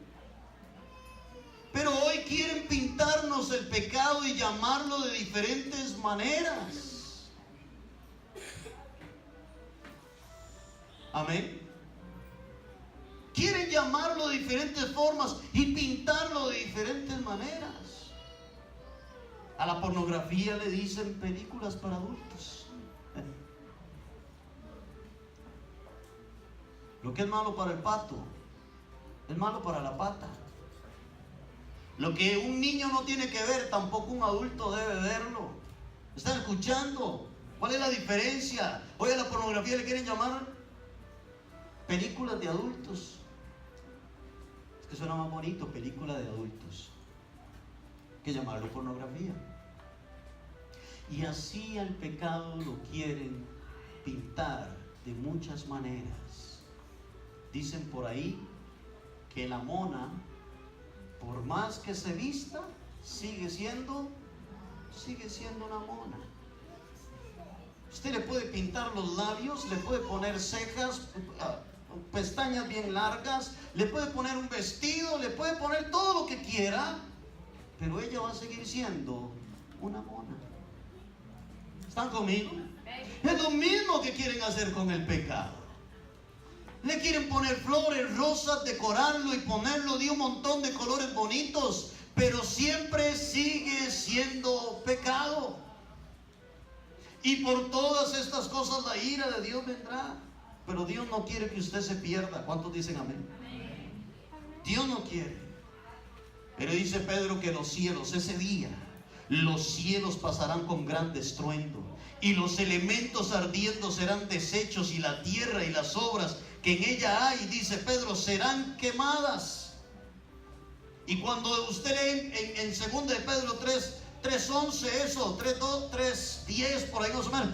Pero hoy quieren pintarnos el pecado y llamarlo de diferentes maneras. Amén. Quieren llamarlo de diferentes formas y pintarlo de diferentes maneras. A la pornografía le dicen películas para adultos. Lo que es malo para el pato es malo para la pata. Lo que un niño no tiene que ver, tampoco un adulto debe verlo. ¿Están escuchando? ¿Cuál es la diferencia? Hoy a la pornografía le quieren llamar películas de adultos. Es que suena más bonito, película de adultos, que llamarlo pornografía. Y así al pecado lo quieren pintar de muchas maneras. Dicen por ahí que la mona, por más que se vista, sigue siendo una mona. Usted le puede pintar los labios, le puede poner cejas, pestañas bien largas, le puede poner un vestido, le puede poner todo lo que quiera, pero ella va a seguir siendo una mona. ¿Están conmigo? Es lo mismo que quieren hacer con el pecado. Le quieren poner flores, rosas, decorarlo y ponerlo de un montón de colores bonitos, pero siempre sigue siendo pecado. Y por todas estas cosas la ira de Dios vendrá. Pero Dios no quiere que usted se pierda. ¿Cuántos dicen amén? Dios no quiere. Pero dice Pedro que los cielos, ese día, los cielos pasarán con gran estruendo, y los elementos ardiendo serán deshechos, y la tierra y las obras que en ella hay, dice Pedro, serán quemadas. Y cuando usted lee en 2 de Pedro 3:11, eso, 3:10, por ahí más o menos,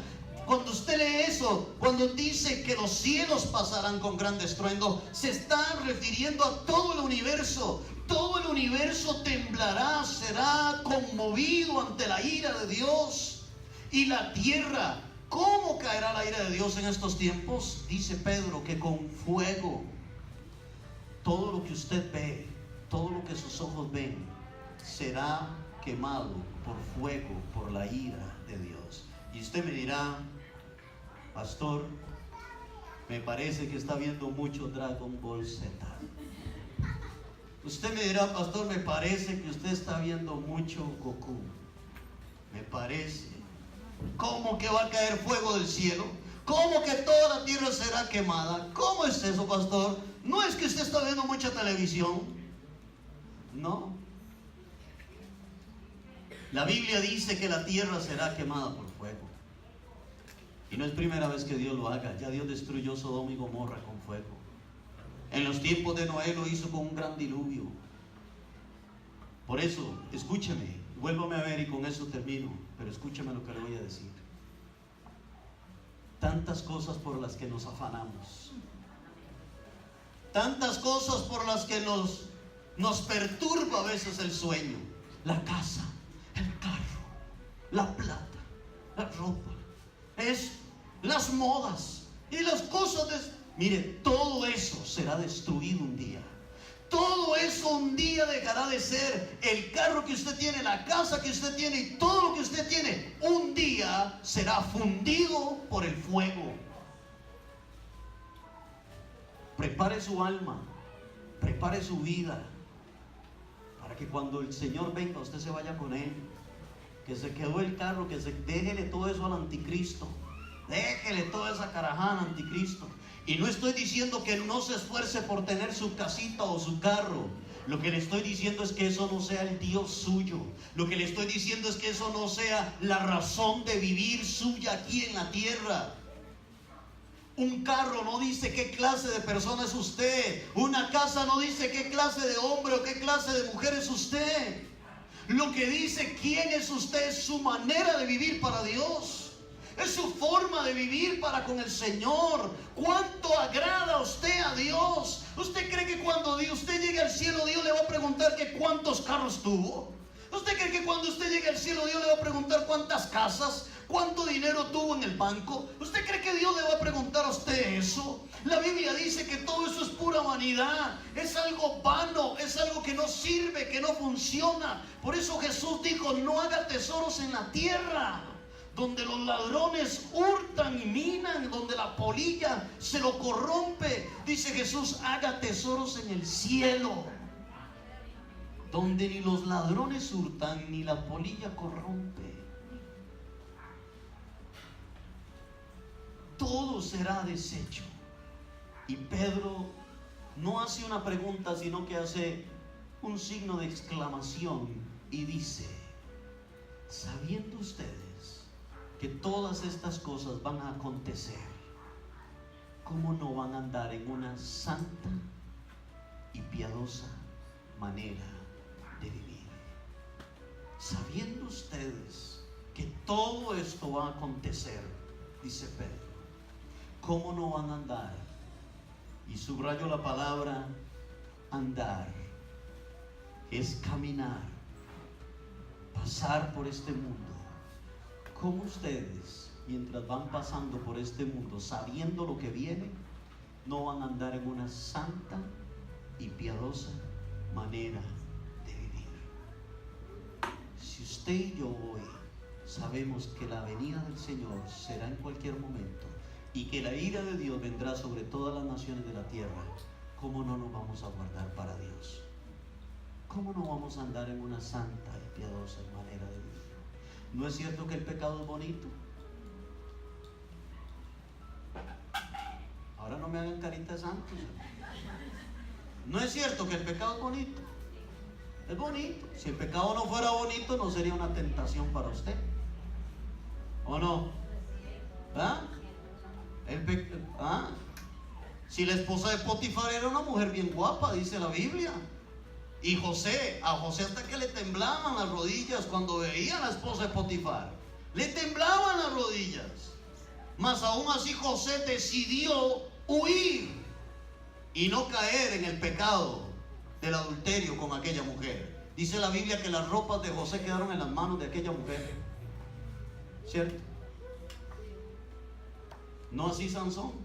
cuando usted lee eso, cuando dice que los cielos pasarán con gran estruendo, se está refiriendo a todo el universo. Todo el universo temblará, será conmovido ante la ira de Dios. Y la tierra, ¿cómo caerá la ira de Dios en estos tiempos? Dice Pedro que con fuego. Todo lo que usted ve, todo lo que sus ojos ven, será quemado por fuego, por la ira de Dios. Y usted me dirá, pastor, me parece que está viendo mucho Dragon Ball Z. Usted me dirá, pastor, me parece que usted está viendo mucho Goku. Me parece. ¿Cómo que va a caer fuego del cielo? ¿Cómo que toda la tierra será quemada? ¿Cómo es eso, pastor? ¿No es que usted está viendo mucha televisión? No. La Biblia dice que la tierra será quemada por fuego. Y no es primera vez que Dios lo haga. Ya Dios destruyó Sodoma y Gomorra con fuego. En los tiempos de Noé lo hizo con un gran diluvio. Por eso, escúcheme, vuélvame a ver y con eso termino, pero escúcheme lo que le voy a decir. Tantas cosas por las que nos afanamos, tantas cosas por las que nos perturba a veces el sueño. La casa, el carro, la plata, la ropa, las modas y las cosas de... Mire, todo eso será destruido un día. Todo eso un día dejará de ser. El carro que usted tiene, la casa que usted tiene y todo lo que usted tiene, un día será fundido por el fuego. Prepare su alma, prepare su vida, para que cuando el Señor venga usted se vaya con Él. Que se quedó el carro, déjele todo eso al anticristo. Déjele toda esa carajada al anticristo. Y no estoy diciendo que no se esfuerce por tener su casita o su carro. Lo que le estoy diciendo es que eso no sea el Dios suyo. Lo que le estoy diciendo es que eso no sea la razón de vivir suya aquí en la tierra. Un carro no dice qué clase de persona es usted. Una casa no dice qué clase de hombre o qué clase de mujer es usted. Lo que dice quién es usted es su manera de vivir para Dios. Es su forma de vivir para con el Señor. ¿Cuánto agrada usted a Dios? ¿Usted cree que cuando usted llegue al cielo, Dios le va a preguntar que cuántos carros tuvo? ¿Usted cree que cuando usted llegue al cielo, Dios le va a preguntar cuántas casas, cuánto dinero tuvo en el banco? ¿Usted cree que Dios le va a preguntar a usted eso? La Biblia dice que todo eso es pura vanidad, es algo vano, es algo que no sirve, que no funciona. Por eso Jesús dijo: no haga tesoros en la tierra, donde los ladrones hurtan y minan, donde la polilla se lo corrompe. Dice Jesús: haga tesoros en el cielo, donde ni los ladrones hurtan ni la polilla corrompe. Todo será deshecho. Y Pedro no hace una pregunta, sino que hace un signo de exclamación y dice: sabiendo ustedes que todas estas cosas van a acontecer, ¿cómo no van a andar en una santa y piadosa manera de vivir? Sabiendo ustedes que todo esto va a acontecer, dice Pedro, ¿cómo no van a andar? Y subrayo la palabra andar. Es caminar, pasar por este mundo. ¿Cómo ustedes, mientras van pasando por este mundo, sabiendo lo que viene, no van a andar en una santa y piadosa manera de vivir? Si usted y yo hoy sabemos que la venida del Señor será en cualquier momento y que la ira de Dios vendrá sobre todas las naciones de la tierra, ¿cómo no nos vamos a guardar para Dios? ¿Cómo no vamos a andar en una santa y piadosa manera de vivir? ¿No es cierto que el pecado es bonito? Ahora no me hagan caritas santos. ¿No es cierto que el pecado es bonito? Es bonito. Si el pecado no fuera bonito, no sería una tentación para usted, ¿o no? ¿Ah? Si la esposa de Potifar era una mujer bien guapa, dice la Biblia. Y a José hasta que le temblaban las rodillas cuando veía a la esposa de Potifar. Le temblaban las rodillas. Mas aún así José decidió huir y no caer en el pecado del adulterio con aquella mujer. Dice la Biblia que las ropas de José quedaron en las manos de aquella mujer, ¿cierto? No así Sansón.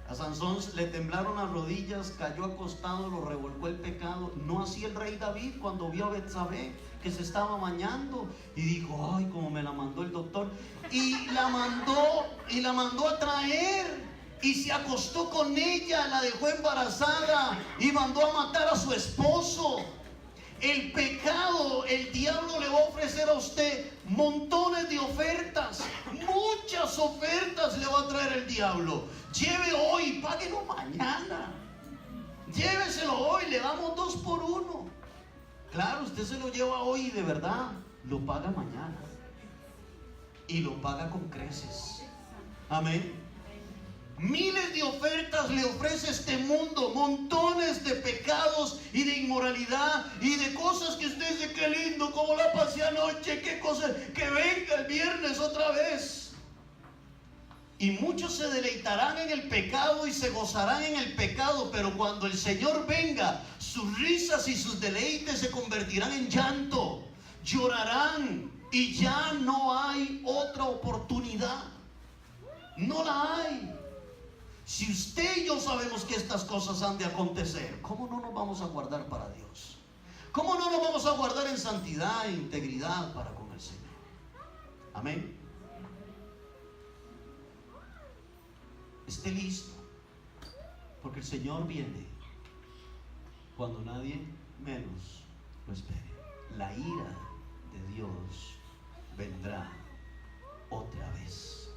A Sansón le temblaron las rodillas, cayó acostado, lo revolcó el pecado. No así el rey David, cuando vio a Betsabé que se estaba bañando y dijo: ay, como me la mandó el doctor. Y la mandó a traer y se acostó con ella, la dejó embarazada y mandó a matar a su esposo. El pecado, el diablo le va a ofrecer a usted montones de ofertas, muchas ofertas le va a traer el diablo. Lleve hoy, páguelo mañana. Lléveselo hoy, le damos 2 por 1. Claro, usted se lo lleva hoy y de verdad lo paga mañana. Y lo paga con creces. Amén. Miles de ofertas le ofrece este mundo, montones de pecados y de inmoralidad y de cosas que usted dice: qué lindo, como la pasé anoche, qué cosa, que venga el viernes otra vez. Y muchos se deleitarán en el pecado y se gozarán en el pecado, pero cuando el Señor venga, sus risas y sus deleites se convertirán en llanto, llorarán y ya no hay otra oportunidad. No la hay. Si usted y yo sabemos que estas cosas han de acontecer, ¿cómo no nos vamos a guardar para Dios? ¿Cómo no nos vamos a guardar en santidad e integridad para con el Señor? Amén. Esté listo, porque el Señor viene cuando nadie menos lo espere. La ira de Dios vendrá otra vez.